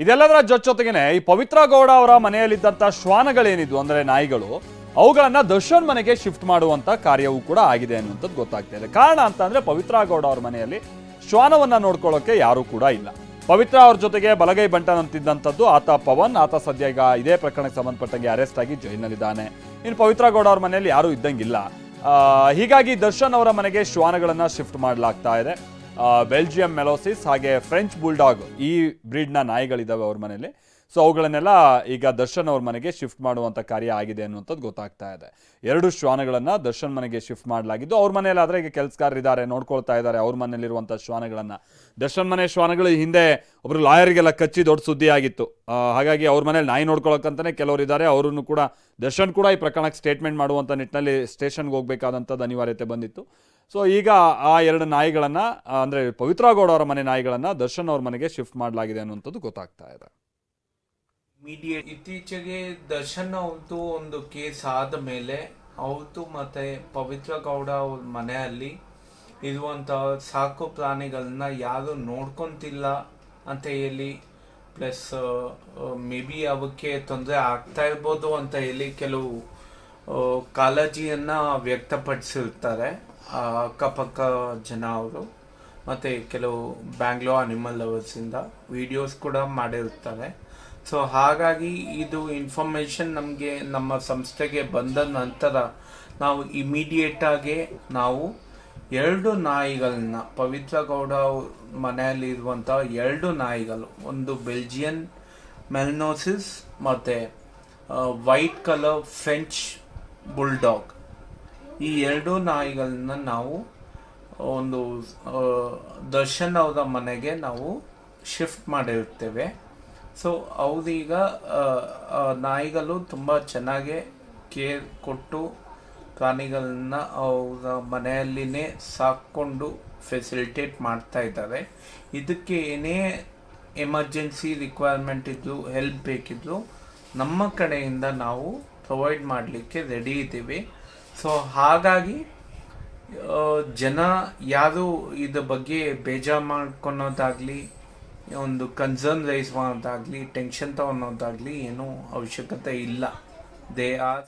ಇದೆಲ್ಲದರ ಜೊತೆಗೇನೆ ಈ ಪವಿತ್ರ ಗೌಡ ಅವರ ಮನೆಯಲ್ಲಿದ್ದಂಥ ಶ್ವಾನಗಳೇನಿದ್ವು ಅಂದರೆ ನಾಯಿಗಳು, ಅವುಗಳನ್ನ ದರ್ಶನ್ ಮನೆಗೆ ಶಿಫ್ಟ್ ಮಾಡುವಂತ ಕಾರ್ಯವೂ ಕೂಡ ಆಗಿದೆ ಅನ್ನುವಂಥದ್ದು ಗೊತ್ತಾಗ್ತಾ ಇದೆ. ಕಾರಣ ಅಂತ ಅಂದ್ರೆ ಪವಿತ್ರ ಗೌಡ ಅವ್ರ ಮನೆಯಲ್ಲಿ ಶ್ವಾನವನ್ನ ನೋಡ್ಕೊಳ್ಳೋಕೆ ಯಾರೂ ಕೂಡ ಇಲ್ಲ. ಪವಿತ್ರ ಅವ್ರ ಜೊತೆಗೆ ಬಲಗೈ ಬಂಟನ್ ಅಂತಿದ್ದಂಥದ್ದು ಆತ ಪವನ್. ಆತ ಸದ್ಯ ಈಗ ಇದೇ ಪ್ರಕರಣಕ್ಕೆ ಸಂಬಂಧಪಟ್ಟಂಗೆ ಅರೆಸ್ಟ್ ಆಗಿ ಜೈಲಿನಲ್ಲಿದ್ದಾನೆ. ಇನ್ನು ಪವಿತ್ರ ಗೌಡ ಅವ್ರ ಮನೆಯಲ್ಲಿ ಯಾರೂ ಇದ್ದಂಗಿಲ್ಲ. ಹೀಗಾಗಿ ದರ್ಶನ್ ಅವರ ಮನೆಗೆ ಶ್ವಾನಗಳನ್ನ ಶಿಫ್ಟ್ ಮಾಡಲಾಗ್ತಾ ಇದೆ. ಬೆಲ್ಜಿಯಂ ಮೆಲೋಸಿಸ್ ಹಾಗೆ ಫ್ರೆಂಚ್ ಬುಲ್ಡಾಗ್ ಈ ಬ್ರೀಡ್ನ ನಾಯಿಗಳಿದ್ದಾವೆ ಅವ್ರ ಮನೆಯಲ್ಲಿ. ಸೊ ಅವುಗಳನ್ನೆಲ್ಲ ಈಗ ದರ್ಶನ್ ಅವ್ರ ಮನೆಗೆ ಶಿಫ್ಟ್ ಮಾಡುವಂಥ ಕಾರ್ಯ ಆಗಿದೆ ಅನ್ನುವಂಥದ್ದು ಗೊತ್ತಾಗ್ತಾ ಇದೆ. 2 ಶ್ವಾನಗಳನ್ನು ದರ್ಶನ್ ಮನೆಗೆ ಶಿಫ್ಟ್ ಮಾಡಲಾಗಿದ್ದು, ಅವ್ರ ಮನೆಯಲ್ಲಿ ಆದರೆ ಈಗ ಕೆಲಸಗಾರರಿದ್ದಾರೆ, ನೋಡ್ಕೊಳ್ತಾ ಇದ್ದಾರೆ ಅವ್ರ ಮನೆಯಲ್ಲಿರುವಂಥ ಶ್ವಾನಗಳನ್ನು. ದರ್ಶನ್ ಮನೆ ಶ್ವಾನಗಳು ಹಿಂದೆ ಒಬ್ಬರು ಲಾಯರ್ಗೆಲ್ಲ ಕಚ್ಚಿ ದೊಡ್ಡ ಸುದ್ದಿ ಆಗಿತ್ತು. ಹಾಗಾಗಿ ಅವ್ರ ಮನೇಲಿ ನಾಯಿ ನೋಡ್ಕೊಳ್ಳೋಕ್ಕಂತಲೇ ಕೆಲವರು ಇದ್ದಾರೆ. ಅವರನ್ನು ಕೂಡ ದರ್ಶನ್ ಕೂಡ ಈ ಪ್ರಕರಣಕ್ಕೆ ಸ್ಟೇಟ್ಮೆಂಟ್ ಮಾಡುವಂಥ ನಿಟ್ಟಿನಲ್ಲಿ ಸ್ಟೇಷನ್ಗೆ ಹೋಗಬೇಕಾದಂಥದ್ದು ಅನಿವಾರ್ಯತೆ ಬಂದಿತ್ತು. ಸೊ ಈಗ ಆ 2 ನಾಯಿಗಳನ್ನು ಅಂದರೆ ಪವಿತ್ರ ಗೌಡ ಅವರ ಮನೆ ನಾಯಿಗಳನ್ನು ದರ್ಶನ್ ಅವ್ರ ಮನೆಗೆ ಶಿಫ್ಟ್ ಮಾಡಲಾಗಿದೆ ಅನ್ನುವಂಥದ್ದು ಗೊತ್ತಾಗ್ತಾ ಇದೆ. ಇತ್ತೀಚೆಗೆ ದರ್ಶನ್ ಅವ್ರದ್ದು ಒಂದು ಕೇಸ್ ಆದ ಮೇಲೆ ಅವ್ರದ್ದು ಮತ್ತೆ ಪವಿತ್ರ ಗೌಡ ಅವ್ರ ಮನೆಯಲ್ಲಿ ಇರುವಂಥ ಸಾಕು ಪ್ರಾಣಿಗಳನ್ನ ಯಾರು ನೋಡ್ಕೊಂತಿಲ್ಲ ಅಂತ ಹೇಳಿ, ಪ್ಲಸ್ ಮೇ ಬಿ ಅವಕ್ಕೆ ತೊಂದರೆ ಆಗ್ತಾ ಇರ್ಬೋದು ಅಂತ ಹೇಳಿ ಕೆಲವು ಕಾಳಜಿಯನ್ನ ವ್ಯಕ್ತಪಡಿಸಿರ್ತಾರೆ ಅಕ್ಕಪಕ್ಕ ಜನ ಅವರು. ಮತ್ತು ಕೆಲವು ಬ್ಯಾಂಗ್ಳೂರ್ ಅನಿಮಲ್ ಲವರ್ಸಿಂದ ವಿಡಿಯೋಸ್ ಕೂಡ ಮಾಡಿರ್ತಾರೆ. ಸೊ ಹಾಗಾಗಿ ಇದು ಇನ್ಫಾರ್ಮೇಷನ್ ನಮಗೆ ನಮ್ಮ ಸಂಸ್ಥೆಗೆ ಬಂದ ನಂತರ ನಾವು ಇಮಿಡಿಯೇಟಾಗಿ ನಾವು 2 ನಾಯಿಗಳನ್ನ, ಪವಿತ್ರ ಗೌಡ ಮನೆಯಲ್ಲಿ ಇರುವಂಥ 2 ನಾಯಿಗಳು, ಒಂದು ಬೆಲ್ಜಿಯನ್ ಮೆಲ್ನೋಸಿಸ್ ಮತ್ತು ವೈಟ್ ಕಲರ್ ಫ್ರೆಂಚ್ ಬುಲ್ಡಾಗ್, ಈ 2 ನಾಯಿಗಳನ್ನ ನಾವು ಒಂದು ದರ್ಶನ್ ಅವರ ಮನೆಗೆ ನಾವು ಶಿಫ್ಟ್ ಮಾಡಿರ್ತೇವೆ. ಸೊ ಅವರೀಗ ನಾಯಿಗಳು ತುಂಬ ಚೆನ್ನಾಗಿ ಕೇರ್ ಕೊಟ್ಟು ಪ್ರಾಣಿಗಳನ್ನ ಅವರ ಮನೆಯಲ್ಲಿನೇ ಸಾಕೊಂಡು ಫೆಸಿಲಿಟೇಟ್ ಮಾಡ್ತಾ ಇದ್ದಾರೆ. ಇದಕ್ಕೆ ಏನೇ ಎಮರ್ಜೆನ್ಸಿ ರಿಕ್ವೈರ್ಮೆಂಟ್ ಇದ್ದರೂ, ಹೆಲ್ಪ್ ಬೇಕಿದ್ರು ನಮ್ಮ ಕಡೆಯಿಂದ ನಾವು ಪ್ರೊವೈಡ್ ಮಾಡಲಿಕ್ಕೆ ರೆಡಿ ಇದ್ದೀವಿ. ಸೊ ಹಾಗಾಗಿ ಜನ ಯಾರು ಇದ್ರ ಬಗ್ಗೆ ಬೇಜಾರು ಮಾಡ್ಕೊಳೋದಾಗಲಿ, ಒಂದು ಕನ್ಸರ್ನ್ ರೈಸ್ ಮಾಡೋದಾಗಲಿ, ಟೆನ್ಷನ್ ತಗೊಳೋದಾಗಲಿ ಏನೂ ಅವಶ್ಯಕತೆ ಇಲ್ಲ. They are